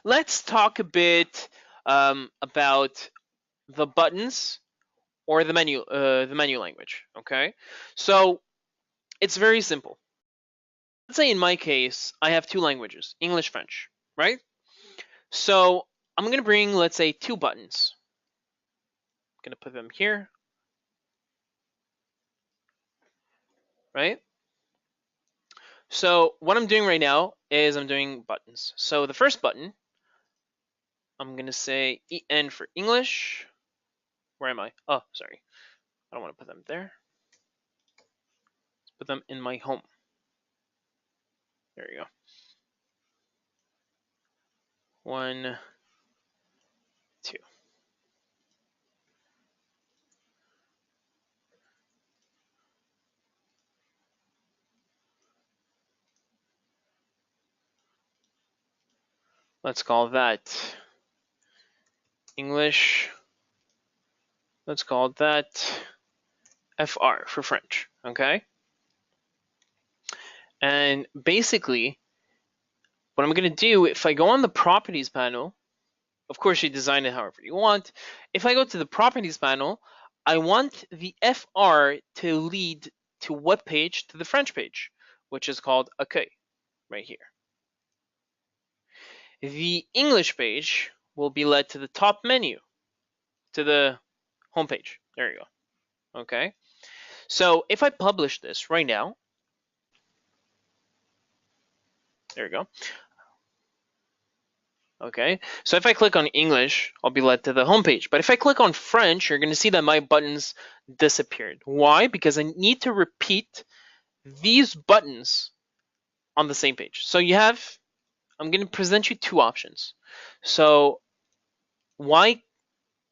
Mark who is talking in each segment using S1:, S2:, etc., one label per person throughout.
S1: let's talk a bit about the buttons or the menu language. Okay, so it's very simple. Let's say in my case, I have two languages, English, French, right? So I'm gonna bring, let's say, two buttons. I'm gonna put them here, right? So what I'm doing right now is I'm doing buttons. So the first button, I'm gonna say EN for English. Where am I? Oh, sorry. I don't want to put them there. Let's put them in my home. There you go. 1, 2. Let's call that English. Let's call that FR for French, okay? And basically, what I'm going to do, if I go on the properties panel, of course you design it however you want. If I go to the properties panel, I want the FR to lead to what page? To the French page, which is called accueil, right here. The English page will be led to the top menu, to the home page. There you go. Okay. So if I publish this right now, there you go. Okay, so if I click on English, I'll be led to the home page. But if I click on French, you're going to see that my buttons disappeared. Why? Because I need to repeat these buttons on the same page. So you have, I'm going to present you two options. So why,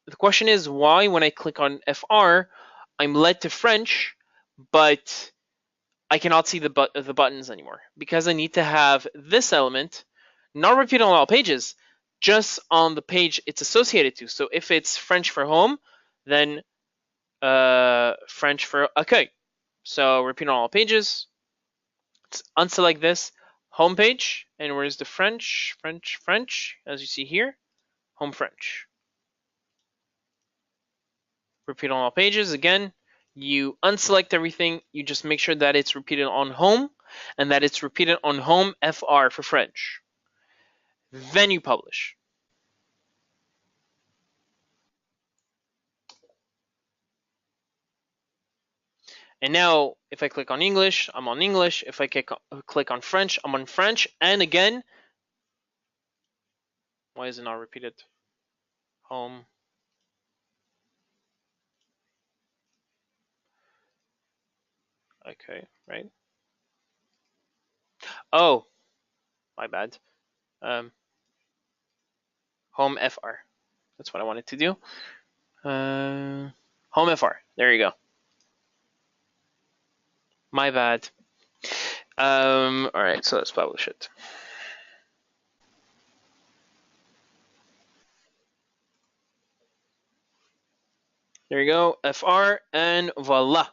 S1: the question is why when I click on FR, I'm led to French, but I cannot see the buttons anymore, because I need to have this element not repeated on all pages, just on the page it's associated to. So if it's French for home, then French for accueil. So repeat on all pages. Let's unselect this home page, and where's the French? French, as you see here, home French. Repeat on all pages again. You unselect everything, you just make sure that it's repeated on home and that it's repeated on home FR for French. Then you publish. And now if I click on English, I'm on English. If I click on French, I'm on French. And again, why is it not repeated? Home. Okay, right? Oh, my bad. Home FR. That's what I wanted to do. Home FR. There you go. My bad. All right, so let's publish it. There you go, FR, and voila.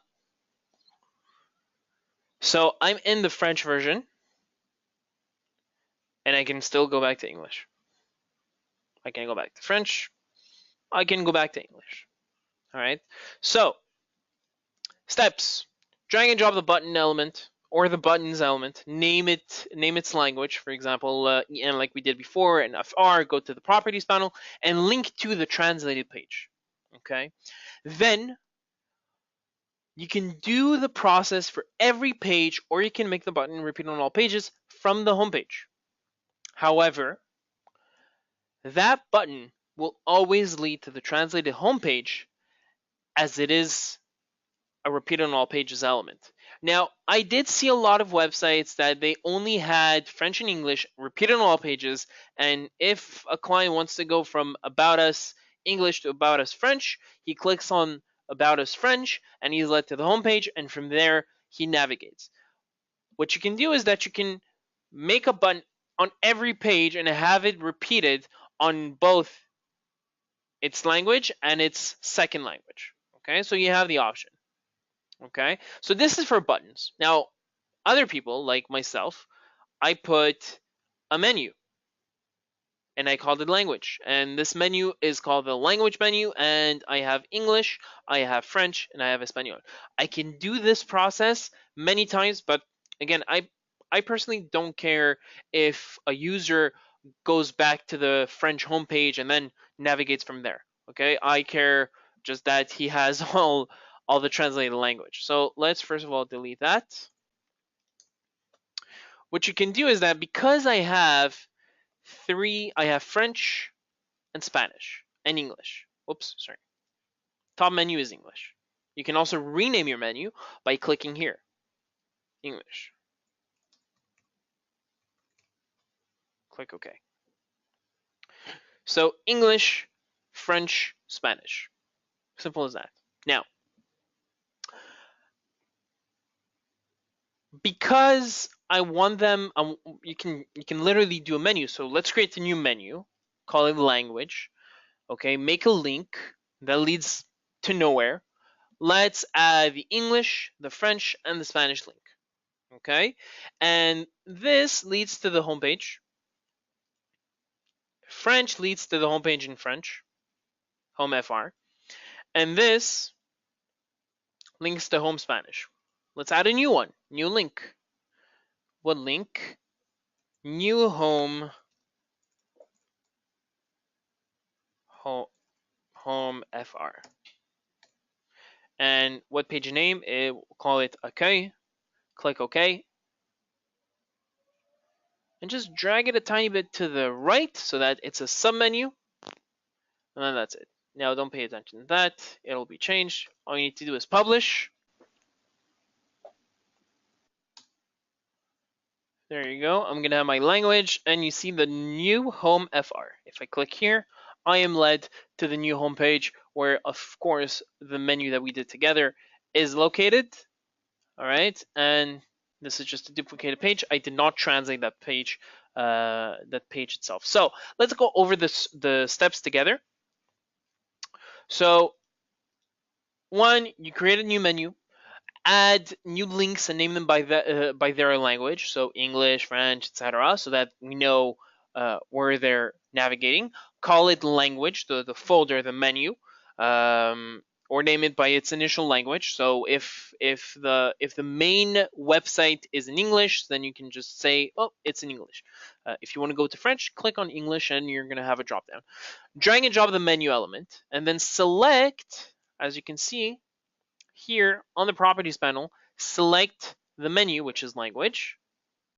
S1: So I'm in the French version, and I can still go back to English. I can go back to French. I can go back to English. All right. So steps: drag and drop the button element or the buttons element. Name its language. For example, EN like we did before, and FR. Go to the properties panel and link to the translated page. Okay. Then you can do the process for every page, or you can make the button repeat on all pages from the home page. However, that button will always lead to the translated homepage, as it is a repeat on all pages element. Now, I did see a lot of websites that they only had French and English repeated on all pages, and if a client wants to go from About Us English to About Us French, he clicks on About Us French and he's led to the homepage, and from there he navigates. What you can do is that you can make a button on every page and have it repeated on both its language and its second language. Okay, so you have the option. Okay, so this is for buttons. Now, other people like myself, I put a menu. and I called it language. And this menu is called the language menu, and I have English, I have French, and I have Espanol. I can do this process many times, but again, I personally don't care if a user goes back to the French homepage and then navigates from there. Okay, I care just that he has all the translated language. So let's first of all delete that. What you can do is that because I have French and Spanish and English. Oops, sorry. Top menu is English. You can also rename your menu by clicking here. English. Click OK. So English, French, Spanish. Simple as that. Now, because I want them, you can literally do a menu. So let's create a new menu, call it language. Okay, make a link that leads to nowhere. Let's add the English, the French, and the Spanish link. Okay, and this leads to the homepage. French leads to the homepage in French, home FR, and this links to home Spanish. Let's add a new one, new link. What link? New home FR. And what page name? We'll call it OK. Click OK. And just drag it a tiny bit to the right so that it's a submenu. And then that's it. Now don't pay attention to that. It'll be changed. All you need to do is publish. There you go. I'm going to have my language, and you see the new home FR. If I click here, I am led to the new home page where, of course, the menu that we did together is located. All right, and this is just a duplicated page. I did not translate that page itself. So let's go over the steps together. So one, you create a new menu. Add new links and name them by their language, so English, French, etc., so that we know where they're navigating. Call it language, the folder, the menu, or name it by its initial language. So if the main website is in English, then you can just say, oh, it's in English. If you want to go to French, click on English, and you're going to have a drop down. Drag and drop the menu element, and then select, as you can see, here on the properties panel, select the menu, which is language,